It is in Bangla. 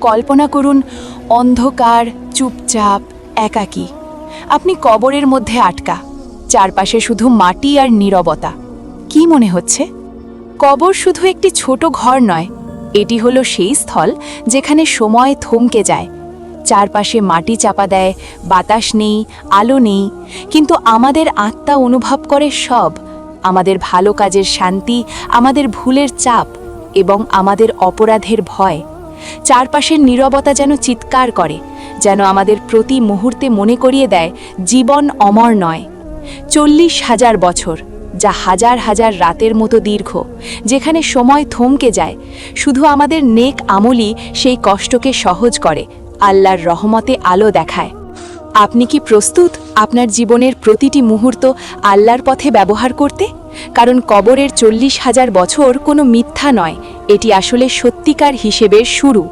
কল্পনা করুন অন্ধকার, চুপচাপ, একাকী। আপনি কবরের মধ্যে আটকা, চারপাশে শুধু মাটি আর নীরবতা। কি মনে হচ্ছে? কবর শুধু একটি ছোট ঘর নয়, এটি হলো সেই স্থল যেখানে সময় থমকে যায়। চারপাশে মাটি চাপা দেয়, বাতাস নেই, আলো নেই, কিন্তু আমাদের আত্মা অনুভব করে সব। আমাদের ভালো কাজের শান্তি, আমাদের ভুলের চাপ এবং আমাদের অপরাধের ভয়। চারপাশের নীরবতা যেন চিৎকার করে, যেন আমাদের প্রতি মুহূর্তে মনে করিয়ে দেয় জীবন অমর নয়। 40,000 বছর, যা হাজার হাজার রাতের মতো দীর্ঘ, যেখানে সময় থমকে যায়। শুধু আমাদের নেক আমলই সেই কষ্টকে সহজ করে, আল্লাহর রহমতে আলো দেখায়। আপনি কি প্রস্তুত আপনার জীবনের প্রতিটি মুহূর্ত আল্লাহর পথে ব্যবহার করতে? কারণ কবরের 40,000 বছর কোনো মিথ্যা নয়, এটি আসলে সত্যিকার হিসেবের শুরু।